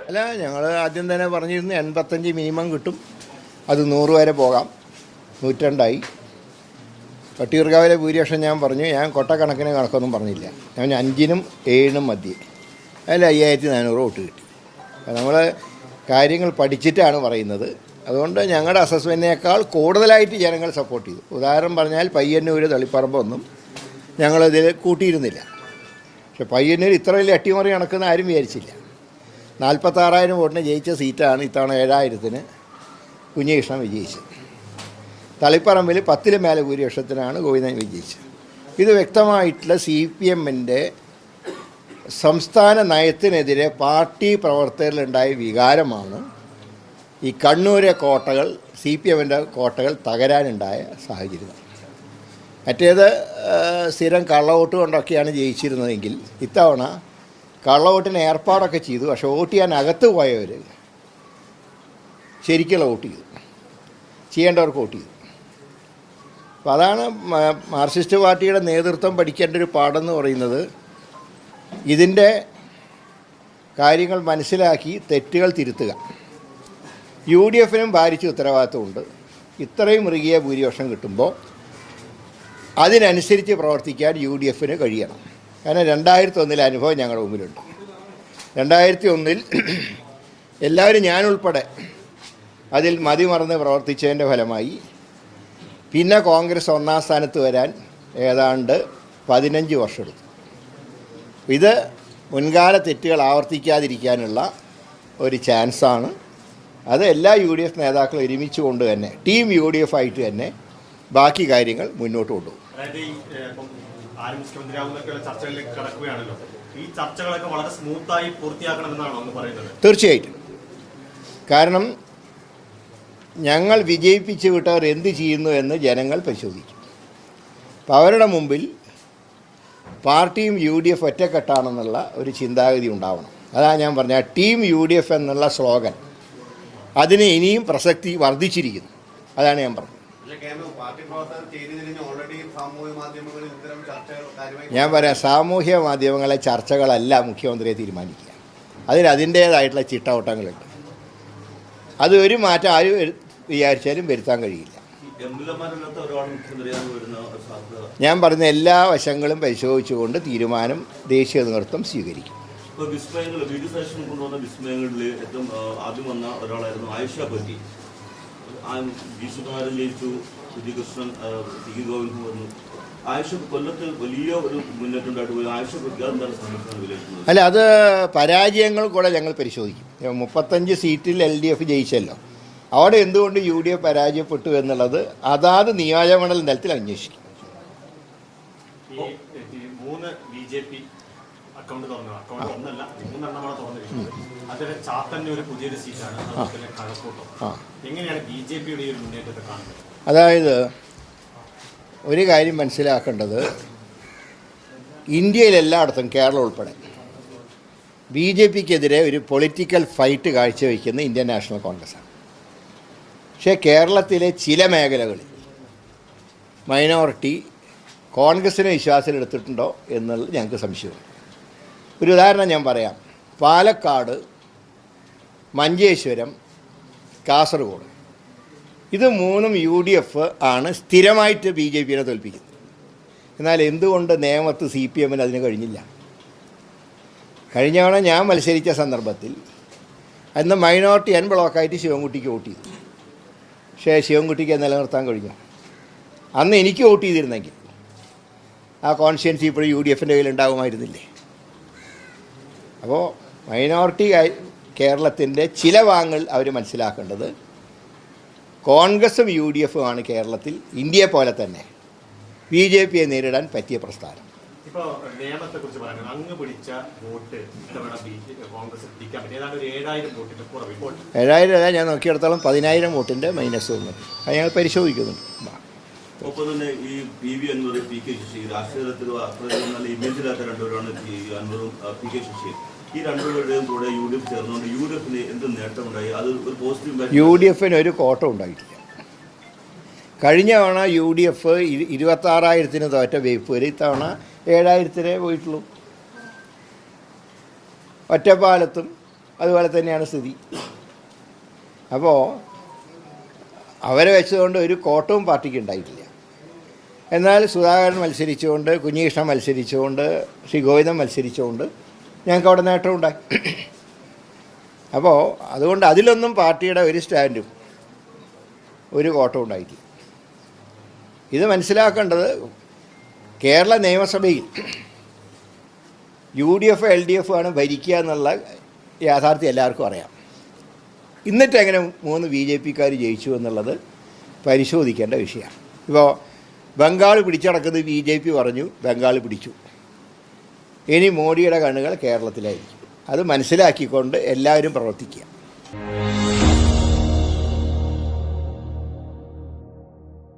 അല്ല, ഞങ്ങൾ ആദ്യം തന്നെ പറഞ്ഞിരുന്നു 85 മിനിമം കിട്ടും, അത് 100 വരെ പോകാം. 102ആയി. പട്ടിയൂർക്കാവിലെ ഭൂരിപക്ഷം ഞാൻ പറഞ്ഞു, ഞാൻ കൊട്ടക്കണക്കിന് കണക്കൊന്നും പറഞ്ഞില്ല. ഞാൻ 5നും 7നും മധ്യേ, അതിൽ 5400 വോട്ട് കിട്ടി. നമ്മൾ കാര്യങ്ങൾ പഠിച്ചിട്ടാണ് പറയുന്നത്. അതുകൊണ്ട് ഞങ്ങളുടെ അസസ്മെൻറ്റിനേക്കാൾ കൂടുതലായിട്ട് ജനങ്ങൾ സപ്പോർട്ട് ചെയ്തു. ഉദാഹരണം പറഞ്ഞാൽ പയ്യന്നൂർ, തളിപ്പറമ്പൊന്നും ഞങ്ങളിതിൽ കൂട്ടിയിരുന്നില്ല. പക്ഷെ പയ്യന്നൂർ ഇത്ര വലിയ അട്ടിമറി നടക്കുന്ന ആരും വിചാരിച്ചില്ല. 46,000 വോട്ടിന് ജയിച്ച സീറ്റാണ് ഇത്തവണ 7,000-ന് കുഞ്ഞികൃഷ്ണൻ വിജയിച്ചത്. തളിപ്പറമ്പിൽ 10-ലും മേലെ ഭൂരിപക്ഷത്തിനാണ് ഗോവിന്ദൻ വിജയിച്ചത്. ഇത് വ്യക്തമായിട്ടുള്ള CPM-ൻ്റെ സംസ്ഥാന നയത്തിനെതിരെ പാർട്ടി പ്രവർത്തകരിലുണ്ടായ വികാരമാണ് ഈ കണ്ണൂരെ കോട്ടകൾ, CPM-ൻ്റെ കോട്ടകൾ തകരാനുണ്ടായ സാഹചര്യം. മറ്റേത് സ്ഥിരം കള്ളവോട്ട് കൊണ്ടൊക്കെയാണ് ജയിച്ചിരുന്നതെങ്കിൽ ഇത്തവണ കള്ളവോട്ടിന് ഏർപ്പാടൊക്കെ ചെയ്തു. പക്ഷെ വോട്ട് ചെയ്യാൻ അകത്ത് പോയവർ ശരിക്കുള്ള വോട്ട് ചെയ്തു, ചെയ്യേണ്ടവർക്ക് വോട്ട് ചെയ്തു. അപ്പോൾ അതാണ് മാർക്സിസ്റ്റ് പാർട്ടിയുടെ നേതൃത്വം പഠിക്കേണ്ട ഒരു പാഠമെന്ന് പറയുന്നത്. ഇതിൻ്റെ കാര്യങ്ങൾ മനസ്സിലാക്കി തെറ്റുകൾ തിരുത്തുക. UDF-നും ഭാരിച്ച ഉത്തരവാദിത്വമുണ്ട്. ഇത്രയും മൃഗീയ ഭൂരിപക്ഷം കിട്ടുമ്പോൾ അതിനനുസരിച്ച് പ്രവർത്തിക്കാൻ UDF-ന് കഴിയണം. കാരണം 2001 അനുഭവം ഞങ്ങളുടെ മുമ്പിലുണ്ട്. 2001 എല്ലാവരും ഞാനുൾപ്പെടെ അതിൽ മതിമറന്ന് പ്രവർത്തിച്ചതിൻ്റെ ഫലമായി പിന്നെ കോൺഗ്രസ് 1-ാം സ്ഥാനത്ത് വരാൻ ഏതാണ്ട് 15 വർഷം എടുത്തു. ഇത് മുൻകാല തെറ്റുകൾ ആവർത്തിക്കാതിരിക്കാനുള്ള ഒരു ചാൻസാണ്. അത് എല്ലാ UDF നേതാക്കളും ഒരുമിച്ച് കൊണ്ട് തന്നെ ടീം UDF ആയിട്ട് തന്നെ ബാക്കി കാര്യങ്ങൾ മുന്നോട്ട് കൊണ്ടുപോകും. തീർച്ചയായിട്ടും. കാരണം ഞങ്ങൾ വിജയിപ്പിച്ച് വിട്ടവർ എന്ത് ചെയ്യുന്നു എന്ന് ജനങ്ങൾ പരിശോധിക്കും. അപ്പോൾ അവരുടെ മുമ്പിൽ പാർട്ടിയും UDF ഒറ്റക്കെട്ടാണെന്നുള്ള ഒരു ചിന്താഗതി ഉണ്ടാവണം. അതാണ് ഞാൻ പറഞ്ഞ ടീം UDF എന്നുള്ള സ്ലോഗൻ, അതിന് ഇനിയും പ്രസക്തി വർദ്ധിച്ചിരിക്കുന്നു. അതാണ് ഞാൻ പറഞ്ഞത്. ഞാൻ പറയാം, സാമൂഹ്യ മാധ്യമങ്ങളെ ചർച്ചകളല്ല മുഖ്യമന്ത്രിയെ തീരുമാനിക്കുക. അതിൻ്റേതായിട്ടുള്ള ചിട്ടവട്ടങ്ങളുണ്ട്. അത് ഒരു മാറ്റം ആരും വിചാരിച്ചാലും വരുത്താൻ കഴിയില്ല. ഞാൻ പറഞ്ഞ എല്ലാ വശങ്ങളും പരിശോധിച്ചുകൊണ്ട് തീരുമാനം ദേശീയ നേതൃത്വം സ്വീകരിക്കും. വിസ്മയങ്ങളിൽ ഏറ്റവും ആദ്യം വന്ന ഒരാളായിരുന്നു ആയിഷ പറ്റി. ജയിച്ചു, കുഞ്ഞികൃഷ്ണൻ, ഗോവിന്ദൻ വന്നു. ആയിഷ കൊല്ലത്ത് വലിയ ഒരു മുന്നേറ്റമുണ്ടായിട്ട് പോയി. ആയിഷ പറ്റി അതെന്താണ് സംരക്ഷണം വിലയിരുത്തുന്നത്? അല്ല, അത് പരാജയങ്ങൾ കൂടെ ഞങ്ങൾ പരിശോധിക്കും. 35 സീറ്റിൽ LDF ജയിച്ചല്ലോ, അവിടെ എന്തുകൊണ്ട് UDF പരാജയപ്പെട്ടു എന്നുള്ളത് അതാത് നിയോജകമണ്ഡലം തലത്തിൽ അന്വേഷിക്കും. അതായത് ഒരു കാര്യം മനസ്സിലാക്കേണ്ടത്, ഇന്ത്യയിലെല്ലായിടത്തും കേരളം ഉൾപ്പെടെ BJPക്കെതിരെ ഒരു പൊളിറ്റിക്കൽ ഫൈറ്റ് കാഴ്ചവെക്കുന്ന ഇന്ത്യൻ നാഷണൽ കോൺഗ്രസ്സാണ്. പക്ഷേ കേരളത്തിലെ ചില മേഖലകളിൽ മൈനോറിറ്റി കോൺഗ്രസ്സിനെ വിശ്വാസത്തിലെടുത്തിട്ടുണ്ടോ എന്നുള്ളത് ഞങ്ങൾക്ക് സംശയമുണ്ട്. ഒരു ഉദാഹരണം ഞാൻ പറയാം. പാലക്കാട്, മഞ്ചേശ്വരം, കാസർഗോഡ്, ഇത് 3ഉം UDF ആണ് സ്ഥിരമായിട്ട് BJPയെ തോൽപ്പിക്കുന്നത്. എന്നാൽ എന്തുകൊണ്ട് നേമത്ത് CPM-ന് അതിന് കഴിഞ്ഞില്ല? കഴിഞ്ഞ തവണ ഞാൻ മത്സരിച്ച സന്ദർഭത്തിൽ അന്ന് മൈനോറിറ്റി N ബ്ലോക്കായിട്ട് ശിവൻകുട്ടിക്ക് വോട്ട് ചെയ്തു. പക്ഷേ ശിവൻകുട്ടിക്ക് നിലനിർത്താൻ കഴിഞ്ഞു. അന്ന് എനിക്ക് വോട്ട് ചെയ്തിരുന്നെങ്കിൽ ആ കോൺസ്റ്റിറ്റ്യുവൻസി ഇപ്പോഴും UDF-ൻ്റെ കയ്യിലുണ്ടാകുമായിരുന്നില്ലേ? അപ്പോൾ മൈനോറിറ്റി കേരളത്തിൻ്റെ ചില ഭാഗങ്ങൾ അവർ മനസ്സിലാക്കേണ്ടത്, കോൺഗ്രസും UDF-ഉം ആണ് കേരളത്തിൽ ഇന്ത്യയെ പോലെ തന്നെ BJPയെ നേരിടാൻ പറ്റിയ പ്രസ്ഥാനം. ഇപ്പോൾ നിയമത്തെക്കുറിച്ച് പറയുന്നത്, അങ്ങ് പിടിച്ച വോട്ട് കോൺഗ്രസ് പിടിക്കാൻ പറ്റും ഏതാണ്ട് 7,000 വോട്ടിൻ്റെ കുറവ്. ഇപ്പോൾ 7,000 അല്ല, ഞാൻ നോക്കിയിടത്തോളം 10,000 വോട്ടിൻ്റെ മൈനസ് വന്നിട്ട് അത് ഞങ്ങൾ പരിശോധിക്കുന്നുണ്ട്. ഒപ്പം തന്നെ ഈ PV അൻവർ, PK ശശി, രാഷ്ട്രീയത്തിലും അത്ര നല്ല ഇമേജിലാത്ത രണ്ടുപേരാണ് അൻവറും PK ശശിയും. ഈ രണ്ടുപേരുടെയും കൂടെ UDF ചേർന്നുകൊണ്ട് UDF-ന് എന്ത് നേട്ടമുണ്ടായി? അത് ഒരു പോസിറ്റീവ്. UDF-ന് ഒരു കോട്ടം ഉണ്ടായിട്ടില്ല. കഴിഞ്ഞ തവണ UDF 26,000-ന് തോറ്റ വേപ്പൂര് ഇത്തവണ 7,000-നെ പോയിട്ടുള്ളൂ. ഒറ്റപ്പാലത്തും അതുപോലെ തന്നെയാണ് സ്ഥിതി. അപ്പോൾ അവരെ വെച്ചുകൊണ്ട് ഒരു കോട്ടവും പാർട്ടിക്ക് ഉണ്ടായിട്ടില്ല. എന്നാൽ സുധാകരൻ മത്സരിച്ചുകൊണ്ട്, കുഞ്ഞികൃഷ്ണൻ മത്സരിച്ചുകൊണ്ട്, ശ്രീ ഗോവിന്ദൻ മത്സരിച്ചുകൊണ്ട് ഞങ്ങൾക്ക് അവിടെ നേട്ടമുണ്ടായി. അപ്പോൾ അതുകൊണ്ട് അതിലൊന്നും പാർട്ടിയുടെ ഒരു സ്റ്റാൻഡും ഒരു കോട്ടവും ഉണ്ടായിട്ടില്ല. ഇത് മനസ്സിലാക്കേണ്ടത് കേരള നിയമസഭയിൽ UDF LDF ആണ് ഭരിക്കുക എന്നുള്ള യാഥാർത്ഥ്യം എല്ലാവർക്കും അറിയാം. എന്നിട്ട് എങ്ങനെ 3 BJPക്കാർ ജയിച്ചു എന്നുള്ളത് പരിശോധിക്കേണ്ട വിഷയമാണ്. ഇപ്പോൾ ബംഗാൾ പിടിച്ചടക്കുന്നത് BJP പറഞ്ഞു, ബംഗാൾ പിടിച്ചു. ഇനി മോഡിയുടെ കണ്ണുകൾ കേരളത്തിലായിരിക്കും. അത് മനസ്സിലാക്കിക്കൊണ്ട് എല്ലാവരും പ്രവർത്തിക്കുക.